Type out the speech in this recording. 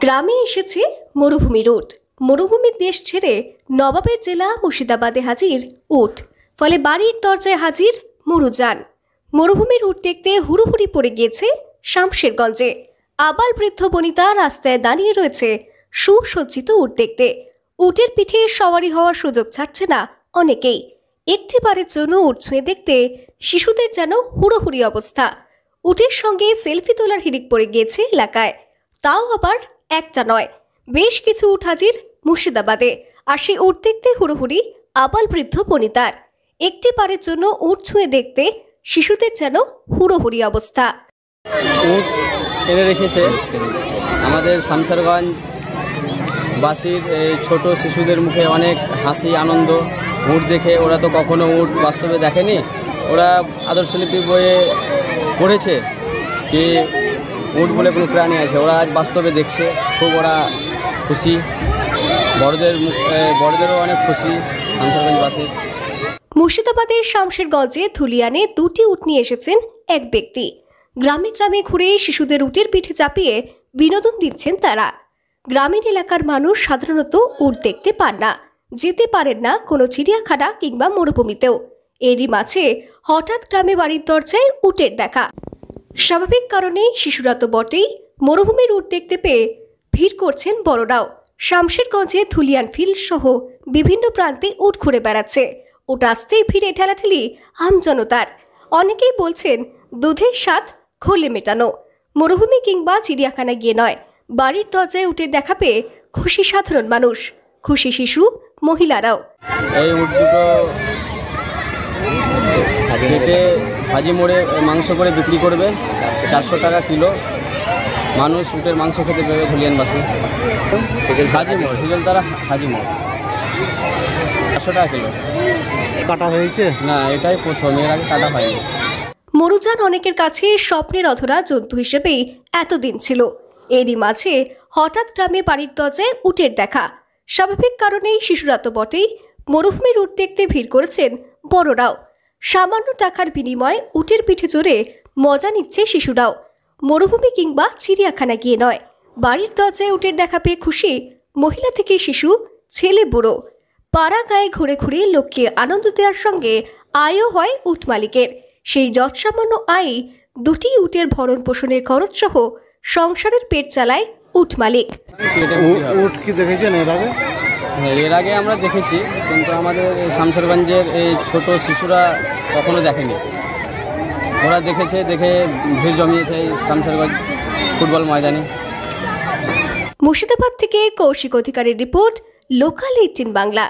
গ্রামে এসেছে মরুভূমির উট। মরুভূমির দেশ ছেড়ে নবাবের জেলা মুর্শিদাবাদে হাজির উট, ফলে বাড়ির দরজায় হাজির মরুযান। মরুভূমির উট দেখতে হুড়োহুড়ি পড়ে গিয়েছে শামশেরগঞ্জে। আবাল বৃদ্ধ বনিতা রাস্তায় দাঁড়িয়ে রয়েছে সুসজ্জিত উট দেখতে। উটের পিঠে সওয়ারি হওয়ার সুযোগ ছাড়ছে না অনেকেই। একটি বারের জন্য উট ছুঁয়ে দেখতে শিশুদের যেন হুড়োহুড়ি অবস্থা। উটের সঙ্গে সেলফি তোলার হিড়িক পড়ে গিয়েছে এলাকায়। তাও আবার একটা নয়, বেশ কিছু উট হাজির মুর্শিদাবাদে। আর সেই উট দেখতে হুড়োহুড়ি আবাল বৃদ্ধ বনিতার। একটি বারের জন্য উট ছুঁয়ে দেখতে শিশুদের যেন হুড়োহুড়ি অবস্থা। উট এনে রেখেছে আমাদের শামশেরগঞ্জ বাসীর এই ছোট শিশুদের মুখে অনেক হাসি আনন্দ। উট দেখে ওরা তো কখনো উট বাস্তবে দেখেনি, ওরা আদর্শলিপি বইয়ে পড়েছে কি উট বলে কোনো প্রাণী আছে, ওরা আজ বাস্তবে দেখছে। খুব ওরা খুশি, বড়দেরও অনেক খুশি শামশেরগঞ্জবাসী। মুর্শিদাবাদের শামশেরগঞ্জে ধুলিয়ানে দুটি উট নিয়ে এসেছেন এক ব্যক্তি। গ্রামে গ্রামে ঘুরে শিশুদের উটের পিঠে চাপিয়ে বিনোদন দিচ্ছেন তারা। গ্রামীণ এলাকার মানুষ সাধারণত উট দেখতে পান না, যেতে পারেন না কোনো চিড়িয়াখানা কিংবা মরুভূমিতেও। এরই মাঝে হঠাৎ গ্রামে বাড়ির দরজায় উটের দেখা। স্বাভাবিক কারণেই শিশুরা তো বটেই, মরুভূমির উট দেখতে পেয়ে ভিড় করছেন বড়রাও। শামশেরগঞ্জে ধুলিয়ান ফিল্ড সহ বিভিন্ন প্রান্তে উট ঘুরে বেড়াচ্ছে। উট আসতেই ভিড়ে ঠেলাঠেলি আমজনতার। অনেকেই বলছেন দুধের স্বাদ ঘোলে মেটানো। মরুভূমি কিংবা চিড়িয়াখানা গিয়ে নয়, বাড়ির দরজায় উটের দেখা পেয়ে খুশি সাধারণ মানুষ, খুশি শিশু, মহিলারাও। এই উট দুটো কেটে ভাজি মোড়ে মাংস করে বিক্রি করবে, 400 টাকা কিলো। মানুষ উটের মাংস খেতে পেবে ধুলিয়ানবাসী। হাজি মোড়, হিজলতারা হাজি মোড়, 400 টাকা কিলো। কাটা হয়েছে না, এটাই প্রথম, এর আগে কাটা হয়নি। মরুযান অনেকের কাছে স্বপ্নের অধরা জন্তু হিসেবেই এতদিন ছিল। এরই মাঝে হঠাৎ গ্রামে বাড়ির দরজায় উটের দেখা। স্বাভাবিক কারণেই শিশুরা তো বটেই, মরুভূমির উট দেখতে ভিড় করেছেন বড়রাও। সামান্য টাকার বিনিময়ে উটের পিঠে চড়ে মজা নিচ্ছে শিশুরাও। মরুভূমি কিংবা চিড়িয়াখানা গিয়ে নয়, বাড়ির দরজায় উটের দেখা পেয়ে খুশি মহিলা থেকে শিশু, ছেলে বুড়ো। পাড়া গায়ে ঘুরে ঘুরে লোককে আনন্দ দেওয়ার সঙ্গে আয়ও হয় উট মালিকের। সেই যৎসামান্য আয় দুটি উটের ভরণ পোষণের খরচ সহ সংসারের পেট চালায় উট মালিক। উট কি দেখেছেন এর আগে? হ্যাঁ, এর আগে আমরা দেখেছি, কিন্তু আমাদের শামশেরগঞ্জের এই ছোট শিশুরা কখনো দেখেনি। ওরা দেখেছে, দেখে ভিড় জমিয়েছে এই শামশেরগঞ্জ ফুটবল ময়দানে। মুর্শিদাবাদ থেকে কৌশিক অধিকারীর রিপোর্ট, লোকাল 18 বাংলা।